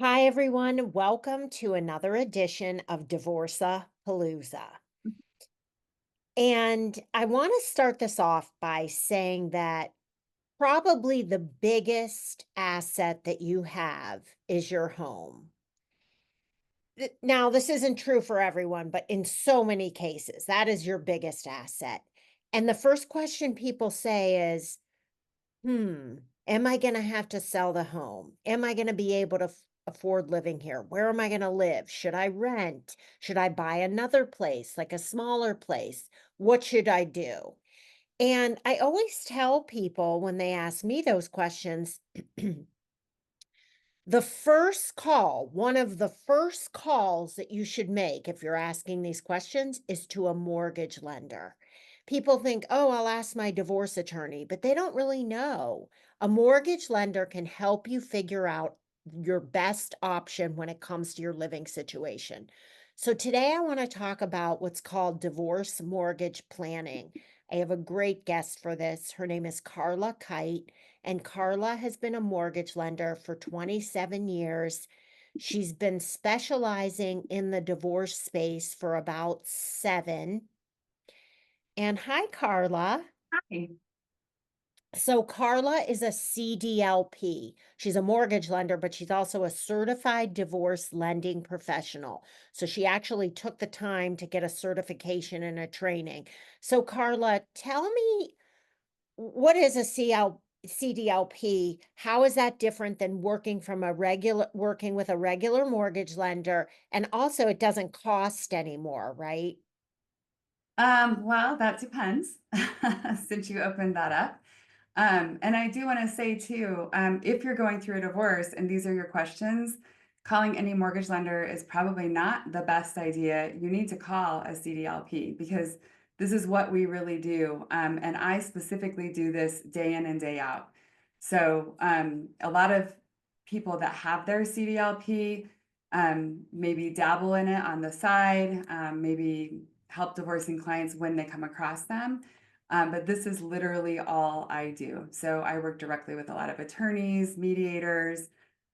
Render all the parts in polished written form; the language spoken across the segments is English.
Hi, everyone. Welcome to another edition of Divorce-a-Palooza. And I want to start this off by saying that probably the biggest asset that you have is your home. Now, this isn't true for everyone, but in so many cases, that is your biggest asset. And the first question people say is, am I gonna have to sell the home? Am I gonna be able to afford living here? Where am I gonna live? Should I rent? Should I buy another place, like a smaller place? What should I do? And I always tell people when they ask me those questions, the first call, one of the first calls that you should make if you're asking these questions is to a mortgage lender. People think, oh, I'll ask my divorce attorney, but they don't really know. A mortgage lender can help you figure out your best option when it comes to your living situation. So today I want to talk about what's called divorce mortgage planning. I have a great guest for this. Her name is Karla Kyte. And Karla has been a mortgage lender for 27 years. She's been specializing in the divorce space for about 7. And hi, Karla. Hi. So Karla is a CDLP. She's a mortgage lender, but she's also a certified divorce lending professional. So she actually took the time to get a certification and a training. So Karla, tell me, what is a CDLP? How is that different than working with a regular mortgage lender? And also it doesn't cost anymore, right? Well, that depends since you opened that up. And I do want to say too, if you're going through a divorce and these are your questions, calling any mortgage lender is probably not the best idea. You need to call a CDLP because this is what we really do. And I specifically do this day in and day out. So a lot of people that have their CDLP maybe dabble in it on the side, maybe help divorcing clients when they come across them. But this is literally all I do. So I work directly with a lot of attorneys, mediators,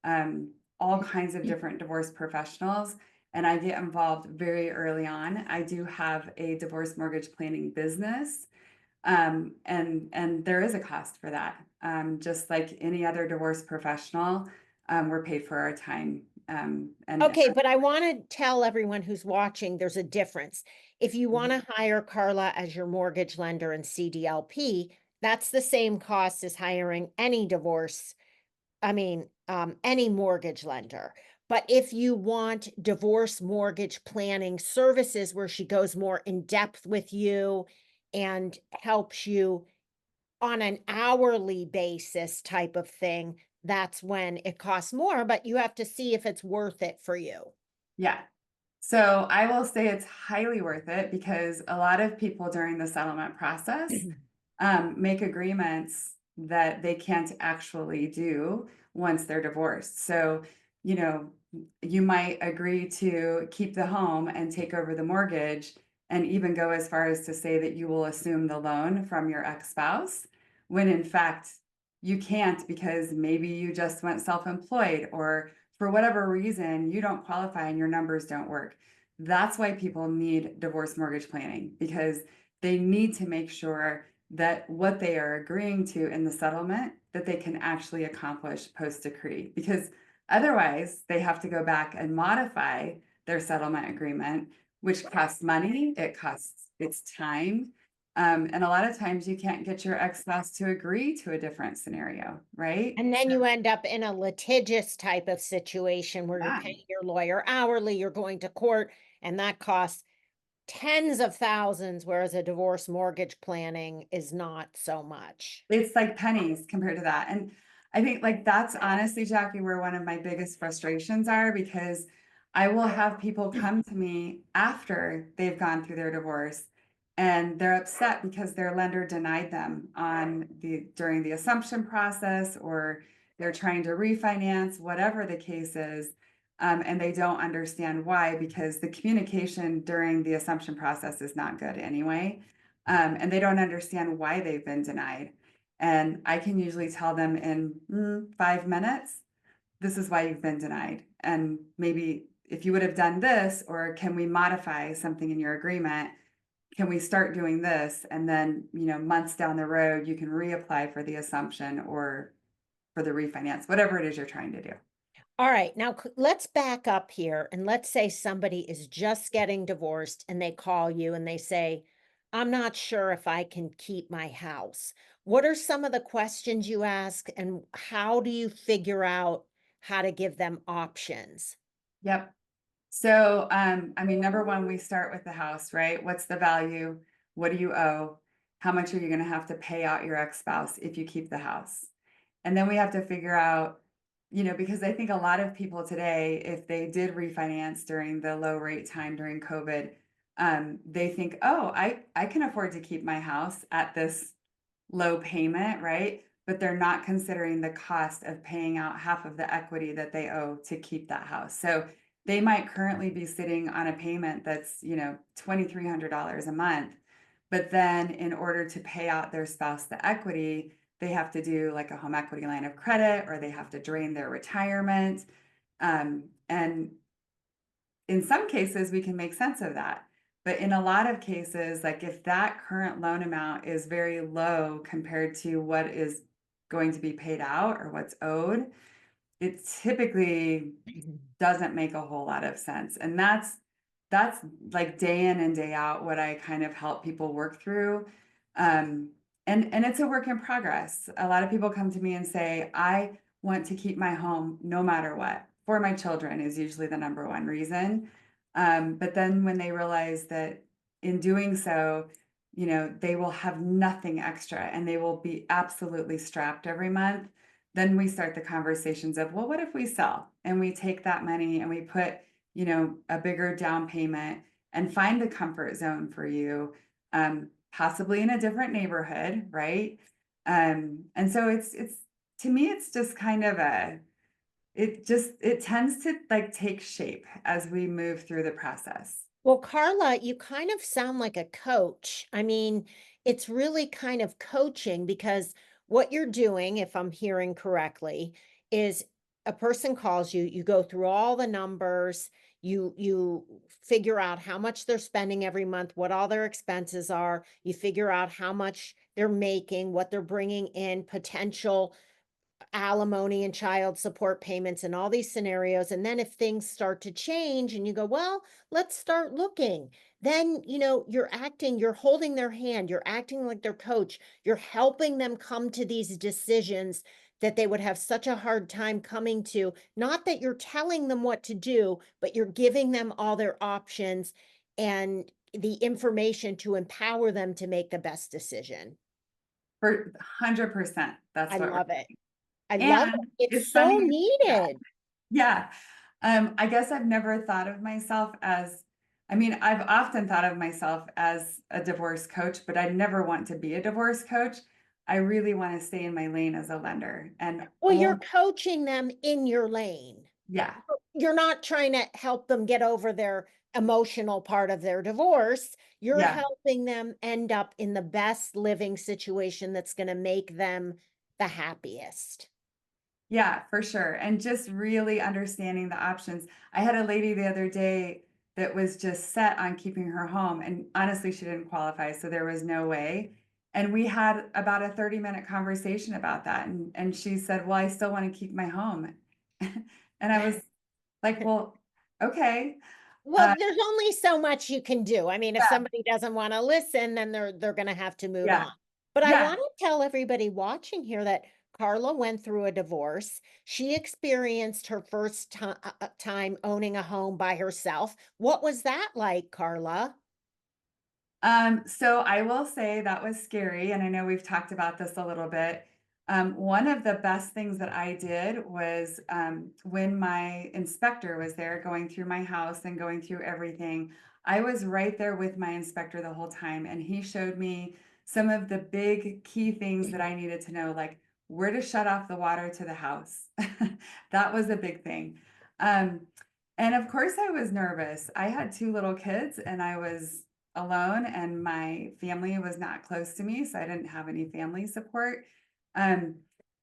all kinds of different divorce professionals, and I get involved very early on. I do have a divorce mortgage planning business, and there is a cost for that. Just like any other divorce professional, we're paid for our time. And Okay, but I want to tell everyone who's watching there's a difference. If you want Mhm. to hire Carla as your mortgage lender and CDLP, that's the same cost as hiring any any mortgage lender. But if you want divorce mortgage planning services where she goes more in depth with you and helps you on an hourly basis type of thing, that's when it costs more, but you have to see if it's worth it for you. Yeah. So I will say it's highly worth it because a lot of people during the settlement process make agreements that they can't actually do once they're divorced. So, you know, you might agree to keep the home and take over the mortgage, and even go as far as to say that you will assume the loan from your ex spouse, when in fact you can't because maybe you just went self employed or for whatever reason you don't qualify and your numbers don't work. That's why people need divorce mortgage planning because they need to make sure that what they are agreeing to in the settlement that they can actually accomplish post decree, because otherwise they have to go back and modify their settlement agreement, which costs money, it's time, and a lot of times you can't get your ex-spouse to agree to a different scenario, right? And then you end up in a litigious type of situation where you're Yeah. paying your lawyer hourly, you're going to court, and that costs tens of thousands, whereas a divorce mortgage planning is not so much. It's like pennies compared to that, and I think, like, that's honestly, Jackie, where one of my biggest frustrations are because I will have people come to me after they've gone through their divorce, and they're upset because their lender denied them on the during the assumption process, or they're trying to refinance, whatever the case is, and they don't understand why because the communication during the assumption process is not good anyway, and they don't understand why they've been denied. And I can usually tell them in 5 minutes this is why you've been denied. And maybe if you would have done this, or can we modify something in your agreement? Can we start doing this? And then, months down the road, you can reapply for the assumption or for the refinance, whatever it is you're trying to do. All right, now let's back up here and let's say somebody is just getting divorced and they call you and they say, I'm not sure if I can keep my house. What are some of the questions you ask and how do you figure out how to give them options? Yep. So, I mean, number one, we start with the house, right? What's the value? What do you owe? How much are you going to have to pay out your ex-spouse if you keep the house? And then we have to figure out, because I think a lot of people today, if they did refinance during the low rate time during COVID, they think, oh, I can afford to keep my house at this low payment, right? But they're not considering the cost of paying out half of the equity that they owe to keep that house. So they might currently be sitting on a payment that's, $2,300 a month. But then in order to pay out their spouse the equity, they have to do like a home equity line of credit or they have to drain their retirement. And in some cases, we can make sense of that. But in a lot of cases, like if that current loan amount is very low compared to what is going to be paid out or what's owed, it typically doesn't make a whole lot of sense. And that's like day in and day out what I kind of help people work through. Um, and it's a work in progress. A lot of people come to me and say, I want to keep my home no matter what. For my children is usually the number one reason. But then when they realize that in doing so, they will have nothing extra and they will be absolutely strapped every month, then we start the conversations of, well, what if we sell and we take that money and we put, a bigger down payment and find a comfort zone for you, possibly in a different neighborhood, right? And so it's to me, it's just kind of it tends to like take shape as we move through the process. Well, Carla, you kind of sound like a coach. I mean, it's really kind of coaching because what you're doing, if I'm hearing correctly, is a person calls you, you go through all the numbers, you figure out how much they're spending every month, what all their expenses are, you figure out how much they're making, what they're bringing in, potential alimony and child support payments and all these scenarios. And then if things start to change and you go, well, let's start looking, then, you're acting, you're holding their hand, you're acting like their coach, you're helping them come to these decisions that they would have such a hard time coming to. Not that you're telling them what to do, but you're giving them all their options and the information to empower them to make the best decision. For 100%, I that's what we're love it. I love it. and It's it's funny so you say that. needed. Yeah. I guess I've never thought of myself as I mean, I've often thought of myself as a divorce coach, but I never want to be a divorce coach. I really want to stay in my lane as a lender and Well, you're own coaching them in your lane. yeah. You're not trying to help them get over their emotional part of their divorce. You're Yeah. helping them end up in the best living situation that's going to make them the happiest. Yeah, for sure. And just really understanding the options. I had a lady the other day that was just set on keeping her home. And honestly, she didn't qualify. So there was no way. And we had about a 30-minute conversation about that. And she said, well, I still want to keep my home. And I was like, well, okay. Well, Uh, there's only so much you can do. I mean, if yeah, somebody doesn't want to listen, then they're going to have to move yeah, on. But I yeah. want to tell everybody watching here that Carla went through a divorce. She experienced her first time owning a home by herself. What was that like, Carla? So I will say that was scary, and I know we've talked about this a little bit. One of the best things that I did was when my inspector was there going through my house and going through everything, I was right there with my inspector the whole time, and he showed me some of the big key things that I needed to know, like where to shut off the water to the house. That was a big thing. Um, and of course, I was nervous. I had two little kids, and I was alone and my family was not close to me, so I didn't have any family support. Um,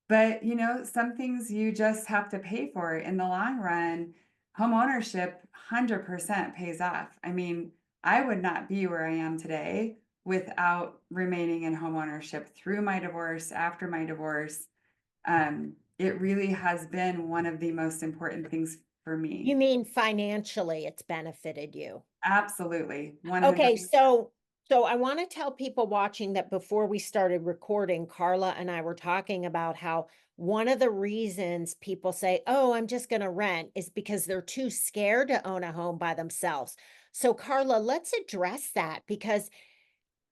But, some things you just have to pay for. In the long run, homeownership 100% pays off. I mean, I would not be where I am today without remaining in homeownership through my divorce, after my divorce. It really has been one of the most important things for You me. mean financially it's benefited you? Absolutely, Okay, 100%. so I wanna tell people watching that before we started recording, Carla and I were talking about how one of the reasons people say, "Oh, I'm just gonna rent," is because they're too scared to own a home by themselves. So, Carla, let's address that because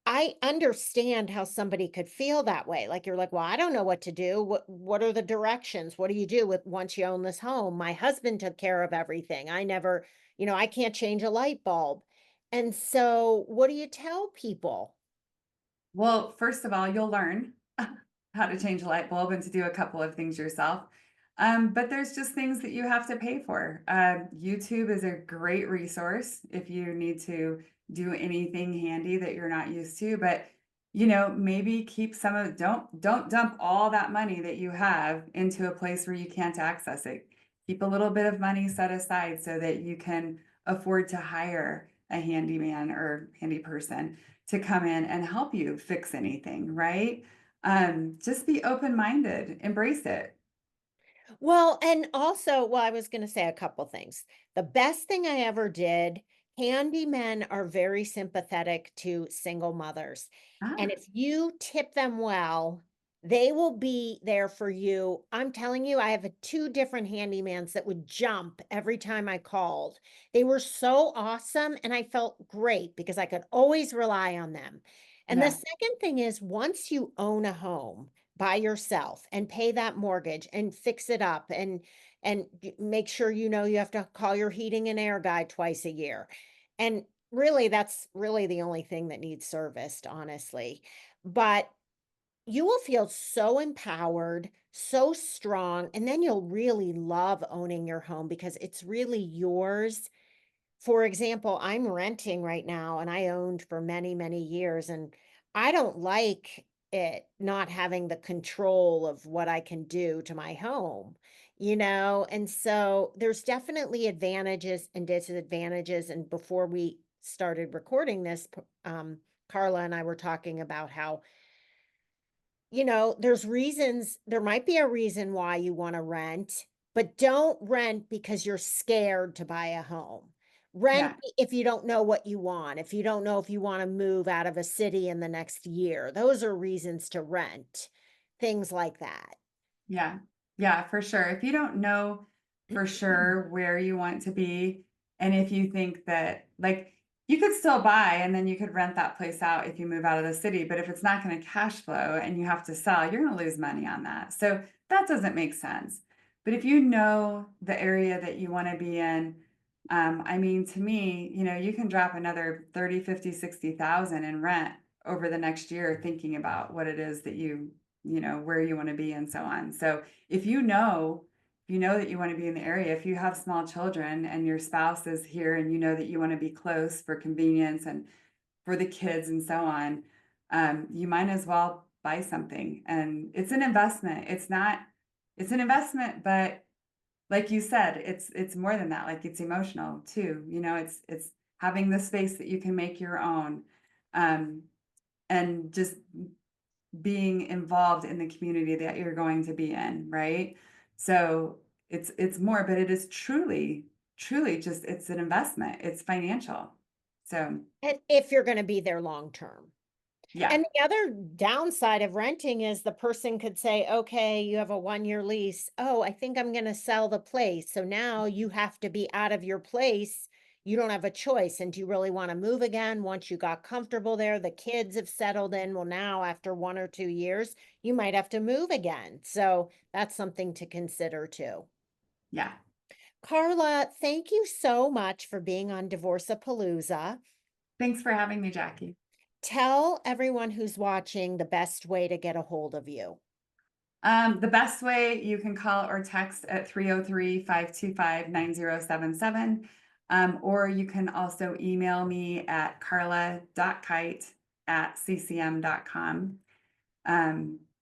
I understand how somebody could feel that way. Like you're like, "Well, I don't know what to do. What are the directions? What do you do with once you own this home? My husband took care of everything. I never, I can't change a light bulb." And so, what do you tell people? Well, first of all, you'll learn how to change a light bulb and to do a couple of things yourself. But there's just things that you have to pay for. YouTube is a great resource if you need to do anything handy that you're not used to. But maybe keep some of don't dump all that money that you have into a place where you can't access it. Keep a little bit of money set aside so that you can afford to hire a handyman or handy person to come in and help you fix anything, right? Just be open-minded, embrace it. Well, and also, well, I was going to say a couple things. The best thing I ever did, handymen are very sympathetic to single mothers. And Ah, if you tip them well, they will be there for you. I'm telling you, I have two different handymans that would jump every time I called. They were so awesome, and I felt great because I could always rely on them. And the yeah, second thing is, once you own a home, by yourself and pay that mortgage and fix it up and make sure you have to call your heating and air guy twice a year. And really that's really the only thing that needs serviced, honestly. But you will feel so empowered, so strong, and then you'll really love owning your home because it's really yours. For example, I'm renting right now and I owned for many, many years, and I don't like it not having the control of what I can do to my home. And so there's definitely advantages and disadvantages. And before we started recording this, Carla and I were talking about how there's reasons there might be a reason why you wanna rent, but don't rent because you're scared to buy a home. Rent yeah. if you don't know what you want, if you don't know if you wanna move out of a city in the next year. Those are reasons to rent, things like that. Yeah. Yeah, for sure. If you don't know for sure where you want to be, and if you think that, like, you could still buy and then you could rent that place out if you move out of the city, but if it's not going to cash flow and you have to sell, you're going to lose money on that. So that doesn't make sense. But if you know the area that you want to be in, I mean, to me, you can drop another 30, 50, 60,000 in rent over the next year thinking about what it is that where you want to be and so on. So if you know that you want to be in the area, if you have small children and your spouse is here and you know that you want to be close for convenience and for the kids and so on, you might as well buy something. And it's an investment. It's an investment, but like you said, it's more than that. Like it's emotional too. It's having the space that you can make your own. Um, and just being involved in the community that you're going to be in, right? So it's more, but it is truly just it's an investment. It's financial. So And if you're gonna be there long term. yeah, And the other downside of renting is the person could say, okay, you have a 1 year lease. Oh, I think I'm going to sell the place. So now you have to be out of your place. You don't have a choice. And do you really want to move again once you got comfortable there? The kids have settled in. Well, now after 1 or 2 years, you might have to move again. So that's something to consider too. yeah. Carla, thank you so much for being on Divorceapalooza. Thanks for having me, Jackie. Tell everyone who's watching the best way to get a hold of you. The best way you can call or text at 303-525-9077. Or you can also email me at carla.kyte@ccm.com.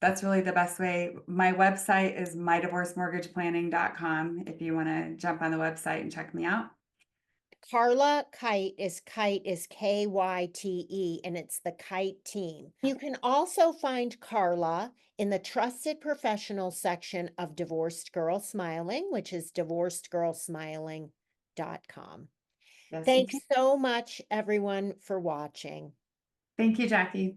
That's really the best way. My website is mydivorcemortgageplanning.com if you wanna jump on the website and check me out. Karla Kyte is Kyte, and it's the Kite team. You can also find Karla in the trusted professional section of Divorced Girl Smiling, which is divorcedgirlsmiling.com. Yes, you can. Thanks so much, everyone, for watching. Thank you, Jackie.